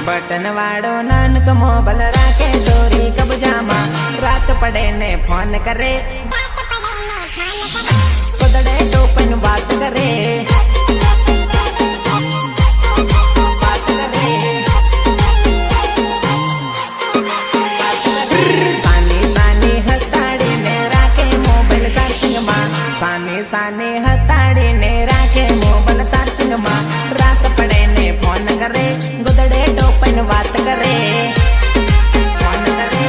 Button वाड़ो Nanak mobile राखे sorry कबजामा रात पड़े ने फोन करे कुदड़े टोपन बात करे सानी सानी हताड़ी ने राखे मोबाइल सारसिंग मां सानी सानी हताड़ी ने राखे मोबाइल सारसिंग मां रात पड़े ने फोन करे गुदड़े टोपन बात करे फोन करे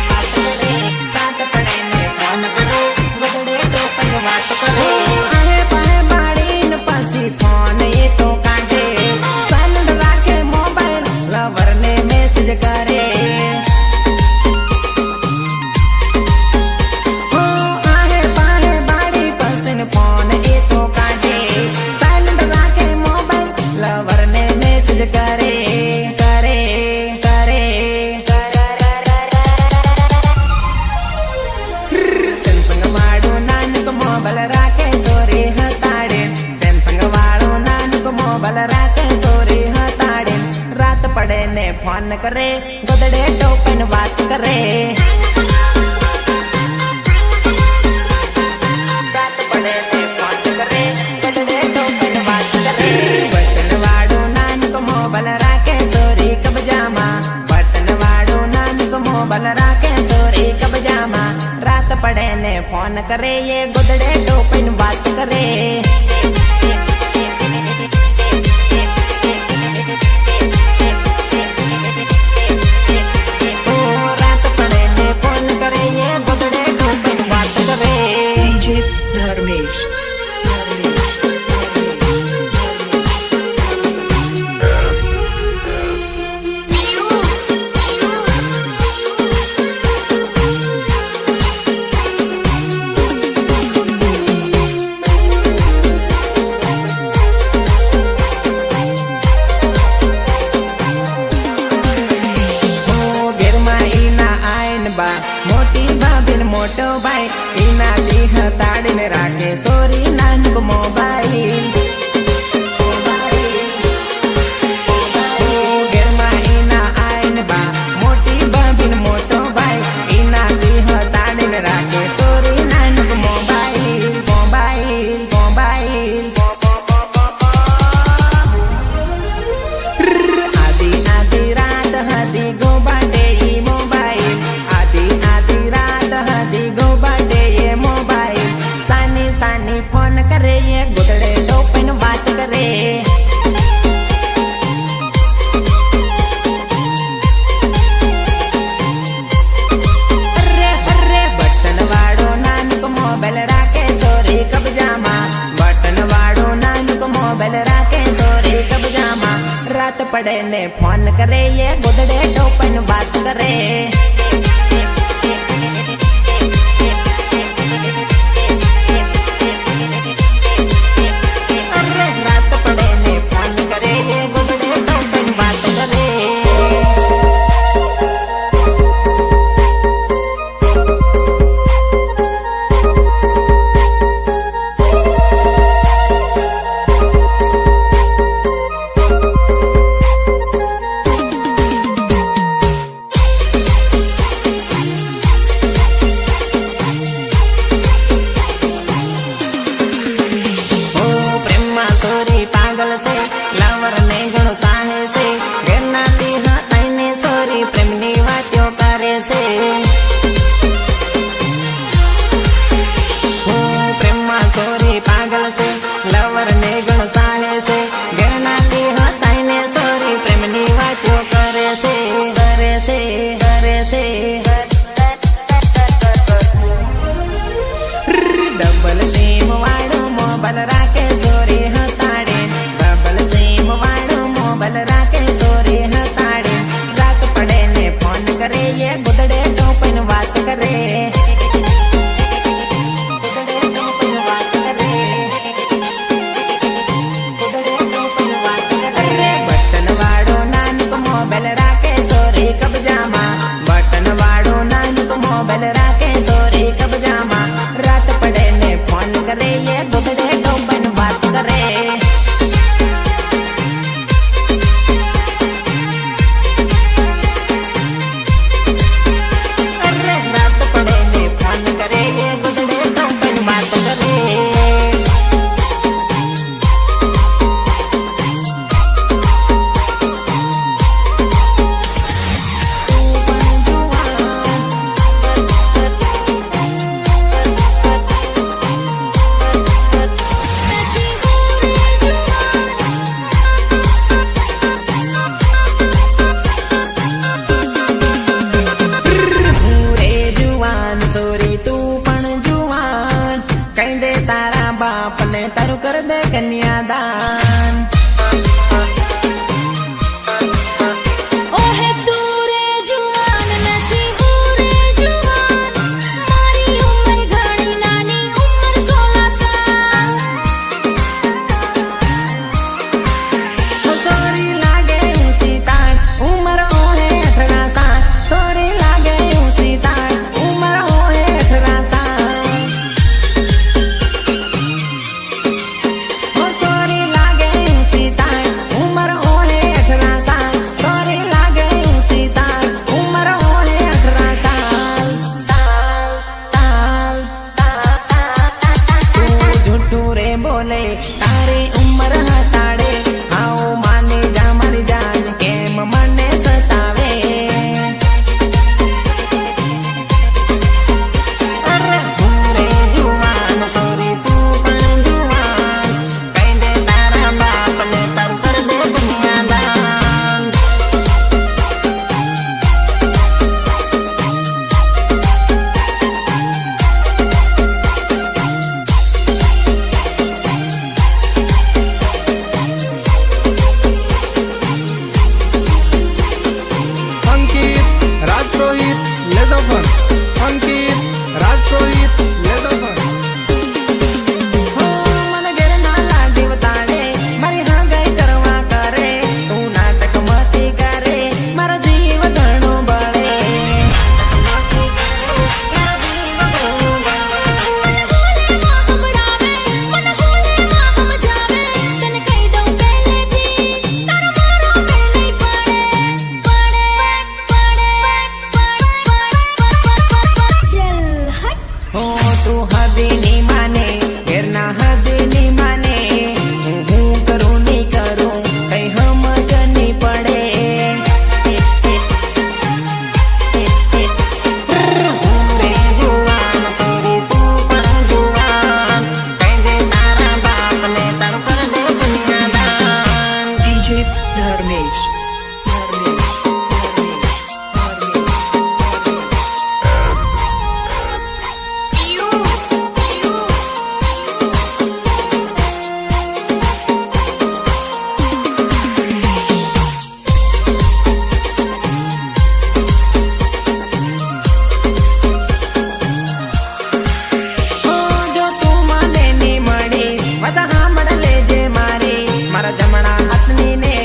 बात करे रात पड़े ने फोन करे गुदड़े टोपन बात करे आहे पाए बाड़ी न पासी फोन ये तो काटे साइलेंट राखे मोबाइल लवर ने मैसेज करे हो आहे पाए बाड़ी पसन फोन ये तो काटे साइलेंट राखे मोबाइल लवर ने मैसेज करे पड़े ने फोन करे गुदड़े टोपन बात करे रात पड़े ने फोन करे गुदड़े टोपन बात करे बटन वाड़ो नानक मोबाइल राखे सोरी कबजामा बटन वाड़ो नानक मोबाइल राखे सोरी कबजामा रात पड़े ने फोन करे ये गुदड़े टोपन बात करे मोटी बाबिन मोटो भाई इना दी हताड़ी ने राखे सोरी नानक मोबाइल गेरमा इना आइन बा मोटी बाबिन मोटो भाई इना दी हताड़ी ने राखे सोरी नानक मोबाइल मोबाइल मोबाइल आधी आधी रात हदी गोबाटे मोबाइल सानी फोन करे ये गुदड़े टोपन बात करे अरे अरे बटन वाड़ो नानक मोबाइल राखे सोरी कबजामा बटन वाड़ो नानक मोबाइल राखे सोरी कबजामा रात पड़े ने फोन करे ये गुदड़े टोपन बात करे करे ये गुदड़े टोपन बात करे बटन वाड़ो नानक मोबाइल राखे सोरी कब्जामा बटन वाड़ो नानक मोबाइल राखे सोरी कब्जामा रात पड़े ने फोन करे ये गुदड़े टोपन बात करे तारू कर दे कन्यादान ओहे तू रे जुवान नथी हूँ रे जुवान मारी उम्र घणी नानी उम्र 16 साल सोरी लागे ऊंची तार उम्र होए 18 साल सोरी लागे ऊंची तार उम्र होए 18 साल सोरी लागे ऊंची तार उम्र होए 18 साल सोरी लागे ऊंची तार उम्र होए 18 साल ताल तू झूठू रे बोले तारी उम्र हताड़े आओ माने जा मरी जान केम मने सतावे अरे भूरे जुवान सोरी तू पण जुवान कहंदे तारा बाप ने तर कर दे दुनियादान अंकित राजपुरोहित लेजोफन अंकित राजपुरोहित लेजोफन हो मन घेर ना लाडी बताड़े मारी हाँ गई करवा करे तू नाटक मती करे मारा जीव घणो बळे मन होले मां हम जावे तन कही दऊं पहले थी तारो मारो मिल नहीं पड़े चल हट हो तू हदी नी माने घेर ना हदी नी माने हूँ करूँ नी करूँ कहीं हम जनी पड़े रे जुवान सोरी तू पण जुवान कहंदे तारा बाप ने तर कर दे दुनियादान DJ Dharmesh. हो जो तू माने नी मड़ी वदा हामड़ ले जे मारी मारा जमणा हथनी ने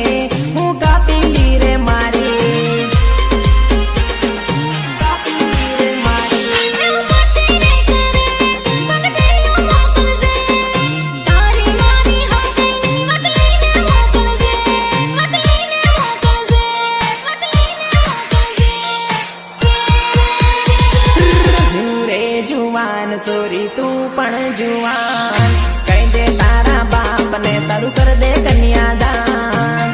हूँ कापी ली रे मारी कापी ली रे मारी मती रे करे पग जइयो मोकल से तारी मानी हम कहीं मत लेने मोकल से मत लेने मोकल से मत लेने मोकल से रे जुवान सोरी तू पण जुवान कहंदे तारा बाप ने तारू कर दे कन्यादान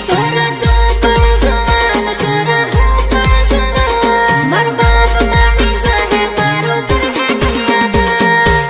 सोना तू पण जुवान सोना हूँ पण जुवान मारो बाप मानी साहे मारो दिल है दुनियादार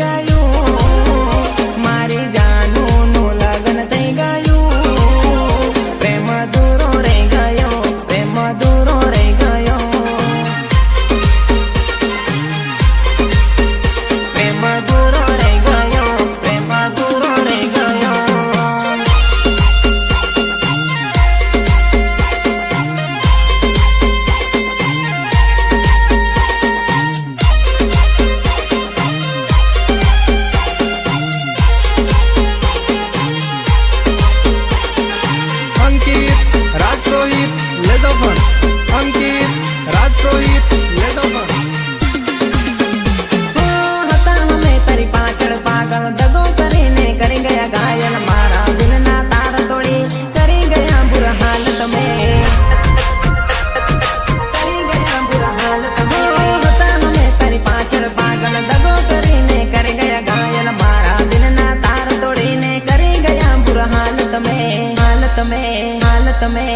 ગયું મારી જાનુનું લગ્ન થઈ ગયું પ્રેમ દૂરો રહી ગયો પ્રેમ દૂરો રહી ગયો પ્રેમ દૂરો રહી ગયો પ્રેમ દૂરો રહી ગયો અંકિત રાજરોહિત લેઝફન અંકિત રાજરોહિત લેઝફન હતા અમે તારી પાછળ પાગલ દગો કરીને કરી ગયા ઘાયલ મારા દિલના તાર તોડી કરી ગયા બુરા હાલ તમે કરી ગયા બુરા હાલ તમે હતા અમે તારી પાછળ પાગલ દગો કરીને કરી ગયા ઘાયલ મારા દિલના તાર તોડીને કરી ગયા બુરા હાલ તમે હાલ તમે હાલ તમે